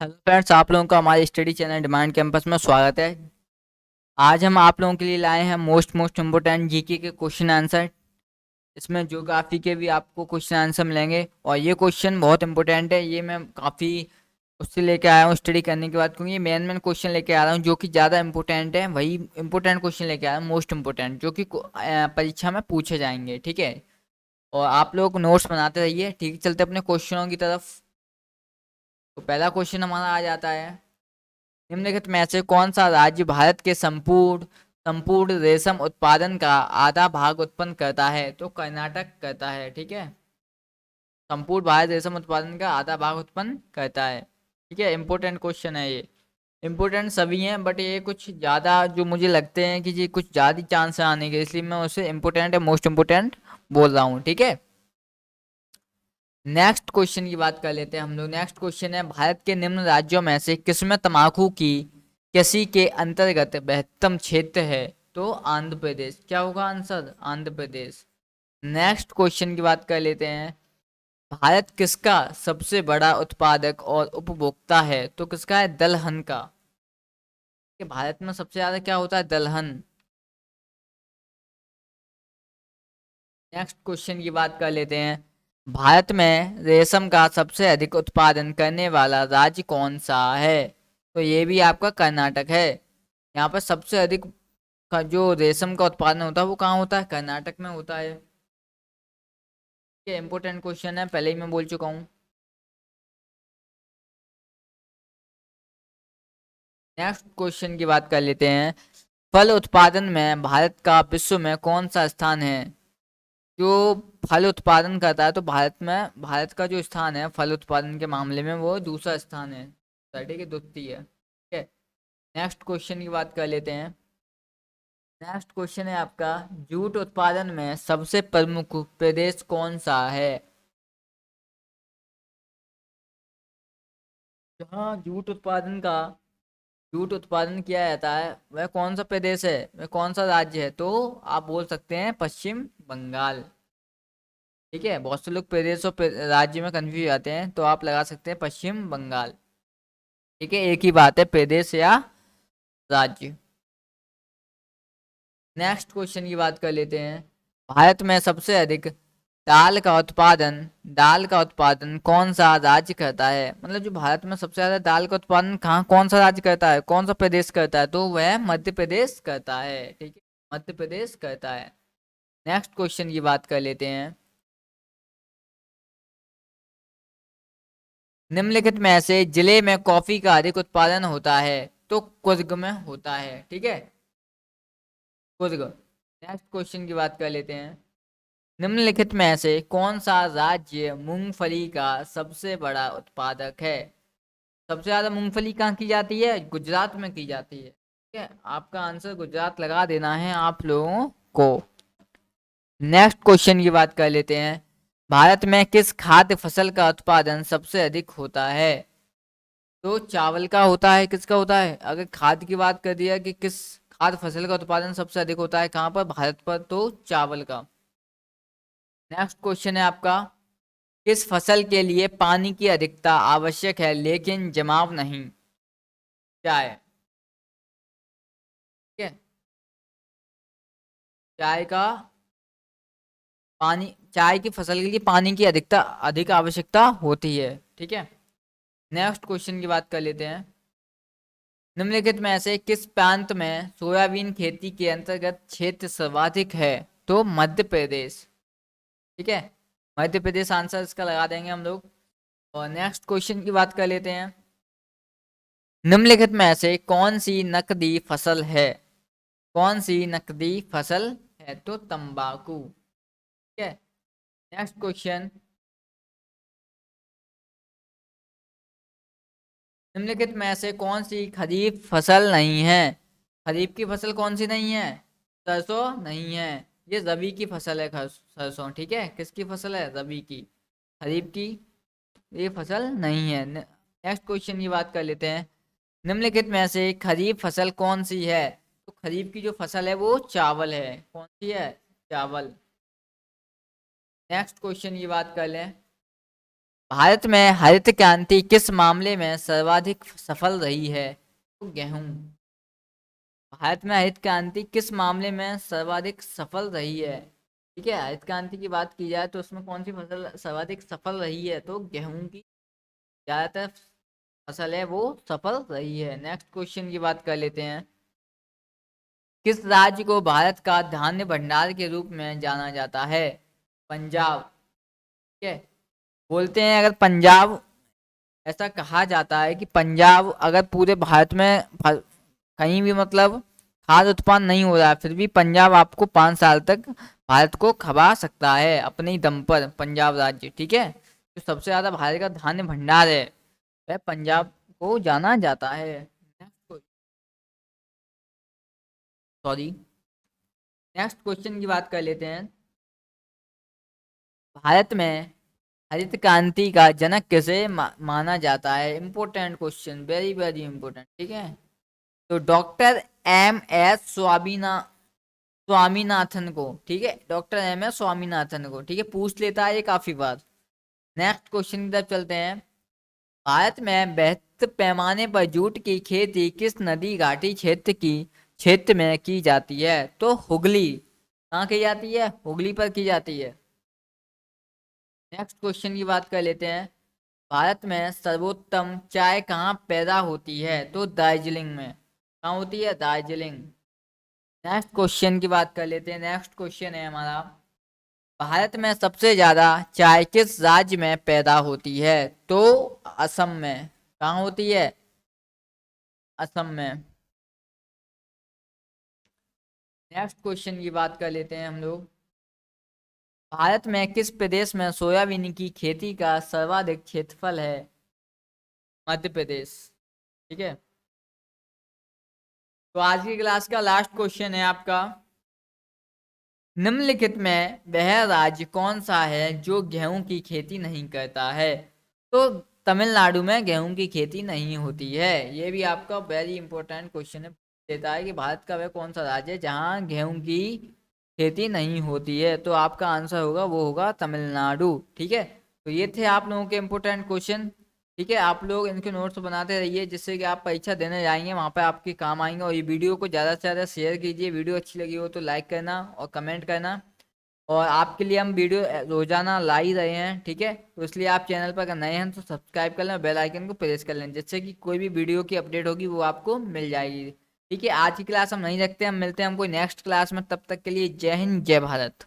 Hello friends, आप लोगों का हमारे स्टडी चैनल डिमांड कैंपस में स्वागत है। आज हम आप लोगों के लिए लाए हैं मोस्ट इम्पोर्टेंट जीके के क्वेश्चन आंसर। इसमें ज्योग्राफी के भी आपको क्वेश्चन आंसर मिलेंगे और ये क्वेश्चन बहुत इंपॉर्टेंट है। ये मैं काफ़ी उससे लेके आया हूँ स्टडी करने के बाद, क्योंकि ये मेन क्वेश्चन लेके आ रहा हूँ जो कि ज़्यादा इंपॉर्टेंट है। वही इंपॉर्टेंट क्वेश्चन लेके आ रहा हूँ, मोस्ट इम्पोर्टेंट, जो कि परीक्षा में पूछे जाएंगे। ठीक है, और आप लोग नोट्स बनाते रहिए। ठीक है, चलते अपने क्वेश्चनों की तरफ। तो पहला क्वेश्चन हमारा आ जाता है, निम्नलिखित में से कौन सा राज्य भारत के संपूर्ण संपूर्ण रेशम उत्पादन का आधा भाग उत्पन्न करता है? तो कर्नाटक करता है। ठीक है, संपूर्ण भारत रेशम उत्पादन का आधा भाग उत्पन्न करता है। ठीक है, इंपॉर्टेंट क्वेश्चन है ये। इंपॉर्टेंट सभी हैं, बट ये कुछ ज़्यादा जो मुझे लगते हैं कि ये कुछ ज़्यादा चांस है आने के, इसलिए मैं उसे इंपॉर्टेंट है, मोस्ट इंपॉर्टेंट बोल रहा हूँ। ठीक है, नेक्स्ट क्वेश्चन की बात कर लेते हैं हम लोग। नेक्स्ट क्वेश्चन है, भारत के निम्न राज्यों में से किसमें तंबाकू की कृषि के अंतर्गत बृहत्तम क्षेत्र है? तो आंध्र प्रदेश। क्या होगा answer? Andhra Pradesh. Next question की बात कर लेते हैं, भारत किसका सबसे बड़ा उत्पादक और उपभोक्ता है? तो किसका है? दलहन का। कि भारत में सबसे ज्यादा क्या होता है? दलहन। नेक्स्ट क्वेश्चन की बात कर लेते हैं, भारत में रेशम का सबसे अधिक उत्पादन करने वाला राज्य कौन सा है? तो ये भी आपका कर्नाटक है। यहाँ पर सबसे अधिक का जो रेशम का उत्पादन होता है वो कहाँ होता है? कर्नाटक में होता है। ये इंपॉर्टेंट क्वेश्चन है, पहले ही मैं बोल चुका हूँ। नेक्स्ट क्वेश्चन की बात कर लेते हैं, फल उत्पादन में भारत का विश्व में कौन सा स्थान है? जो फल उत्पादन करता है, तो भारत का जो स्थान है फल उत्पादन के मामले में, वो दूसरा स्थान है। ठीक है, द्वितीय है। ठीक है, नेक्स्ट क्वेश्चन की बात कर लेते हैं। नेक्स्ट क्वेश्चन है आपका, जूट उत्पादन में सबसे प्रमुख प्रदेश कौन सा है? जहाँ जूट उत्पादन किया जाता है वह कौन सा प्रदेश है, वह कौन सा राज्य है? तो आप बोल सकते हैं पश्चिम बंगाल। ठीक है, बहुत से लोग प्रदेश और राज्य में कंफ्यूज जाते हैं, तो आप लगा सकते हैं पश्चिम बंगाल। ठीक है, एक ही बात है, प्रदेश या राज्य। नेक्स्ट क्वेश्चन की बात कर लेते हैं, भारत में सबसे अधिक दाल का उत्पादन कौन सा राज्य करता है? मतलब जो भारत में सबसे ज्यादा दाल का उत्पादन कहाँ, कौन सा राज्य करता है, कौन सा प्रदेश करता है? तो वह मध्य प्रदेश करता है। ठीक है, मध्य प्रदेश करता है। नेक्स्ट क्वेश्चन की बात कर लेते हैं, निम्नलिखित में से जिले में कॉफी का अधिक उत्पादन होता है? तो कुर्ग में होता है। ठीक है, कुर्ग। नेक्स्ट क्वेश्चन की बात कर लेते हैं, निम्नलिखित में से कौन सा राज्य मूंगफली का सबसे बड़ा उत्पादक है? सबसे ज्यादा मूंगफली कहाँ की जाती है? गुजरात में की जाती है। ठीक है, आपका आंसर गुजरात लगा देना है आप लोगों को। नेक्स्ट क्वेश्चन की बात कर लेते हैं, भारत में किस खाद्य फसल का उत्पादन सबसे अधिक होता है? तो चावल का होता है। किसका होता है? अगर खाद्य की बात कर दिया कि किस खाद्य फसल का उत्पादन सबसे अधिक होता है, कहाँ पर? भारत पर, तो चावल का। नेक्स्ट क्वेश्चन है आपका, किस फसल के लिए पानी की अधिकता आवश्यक है लेकिन जमाव नहीं? चाय। ठीक है, चाय का पानी चाय की फसल के लिए पानी की अधिक आवश्यकता होती है। ठीक है, नेक्स्ट क्वेश्चन की बात कर लेते हैं, निम्नलिखित में से किस प्रांत में सोयाबीन खेती के अंतर्गत क्षेत्र सर्वाधिक है? तो मध्य प्रदेश। ठीक है, मध्य प्रदेश आंसर इसका लगा देंगे हम लोग। और नेक्स्ट क्वेश्चन की बात कर लेते हैं, निम्नलिखित में से कौन सी नकदी फसल है? कौन सी नकदी फसल है? तो तंबाकू। ठीक है, नेक्स्ट क्वेश्चन, निम्नलिखित में से कौन सी खरीफ फसल नहीं है? खरीफ की फसल कौन सी नहीं है? सरसों नहीं है, ये रबी की फसल है। सरसों। ठीक है, किसकी फसल है? रबी की। खरीफ की ये फसल नहीं है। नेक्स्ट क्वेश्चन की बात कर लेते हैं, निम्नलिखित में से खरीफ फसल कौन सी है? तो खरीफ की जो फसल है वो चावल है। कौन सी है? चावल। नेक्स्ट क्वेश्चन की बात कर लें, भारत में हरित क्रांति किस मामले में सर्वाधिक सफल रही है? तो गेहूं। भारत में हरित क्रांति किस मामले में सर्वाधिक सफल रही है? ठीक है, हरित क्रांति की बात की जाए तो उसमें कौन सी फसल सर्वाधिक सफल रही है? तो गेहूं की ज्यादातर फसल है वो सफल रही है। नेक्स्ट क्वेश्चन की बात कर लेते हैं। किस राज्य को भारत का धान्य भंडार के रूप में जाना जाता है? पंजाब। ठीक है, बोलते हैं अगर पंजाब, ऐसा कहा जाता है कि पंजाब अगर पूरे भारत में कहीं भी मतलब खाद्य उत्पादन नहीं हो रहा है, फिर भी पंजाब आपको 5 साल तक भारत को खवा सकता है अपने ही दम पर, पंजाब राज्य। ठीक है, तो सबसे ज्यादा भारत का धान्य भंडार है वह पंजाब को जाना जाता है। सॉरी, नेक्स्ट क्वेश्चन की बात कर लेते हैं। भारत में हरित क्रांति का जनक किसे माना जाता है? Important question, very very important. ठीक है, तो डॉक्टर एम एस स्वामीनाथन को। ठीक है, डॉक्टर एम एस स्वामीनाथन को। ठीक है, पूछ लेता है ये काफी बार। नेक्स्ट क्वेश्चन की तरफ चलते हैं। भारत में बृहत पैमाने पर जूट की खेती किस नदी घाटी क्षेत्र में की जाती है? तो हुगली। कहाँ की जाती है? हुगली पर की जाती है। नेक्स्ट क्वेश्चन की बात कर लेते हैं। भारत में सर्वोत्तम चाय कहाँ पैदा होती है? तो दार्जिलिंग में। कहाँ होती है? दार्जिलिंग। नेक्स्ट क्वेश्चन की बात कर लेते हैं। नेक्स्ट क्वेश्चन है हमारा, भारत में सबसे ज्यादा चाय किस राज्य में पैदा होती है? तो असम में। कहाँ होती है? असम में। नेक्स्ट क्वेश्चन की बात कर लेते हैं हम लोग। भारत में किस प्रदेश में सोयाबीन की खेती का सर्वाधिक क्षेत्रफल है? मध्य प्रदेश। ठीक है, तो आज की क्लास का लास्ट क्वेश्चन है आपका, निम्नलिखित में वह राज्य कौन सा है जो गेहूं की खेती नहीं करता है? तो तमिलनाडु में गेहूं की खेती नहीं होती है। ये भी आपका वेरी इंपॉर्टेंट क्वेश्चन है, देता है कि भारत का वह कौन सा राज्य है जहां गेहूं की खेती नहीं होती है? तो आपका आंसर होगा वो होगा तमिलनाडु। ठीक है, तो ये थे आप लोगों के इंपॉर्टेंट क्वेश्चन। ठीक है, आप लोग इनके नोट्स बनाते रहिए जिससे कि आप परीक्षा देने जाएंगे वहां पे आपके काम आएंगे। और ये वीडियो को ज़्यादा से ज़्यादा शेयर कीजिए, वीडियो अच्छी लगी हो तो लाइक करना और कमेंट करना। और आपके लिए हम वीडियो रोजाना ला ही रहे हैं। ठीक है, तो इसलिए आप चैनल पर अगर नए हैं तो सब्सक्राइब कर लें, बेल आइकन को प्रेस कर लें जिससे कि कोई भी वीडियो की अपडेट होगी वो आपको मिल जाएगी। ठीक है, आज की क्लास हम नहीं रखते, हम मिलते हैं हम कोई नेक्स्ट क्लास में। तब तक के लिए जय हिंद, जय भारत।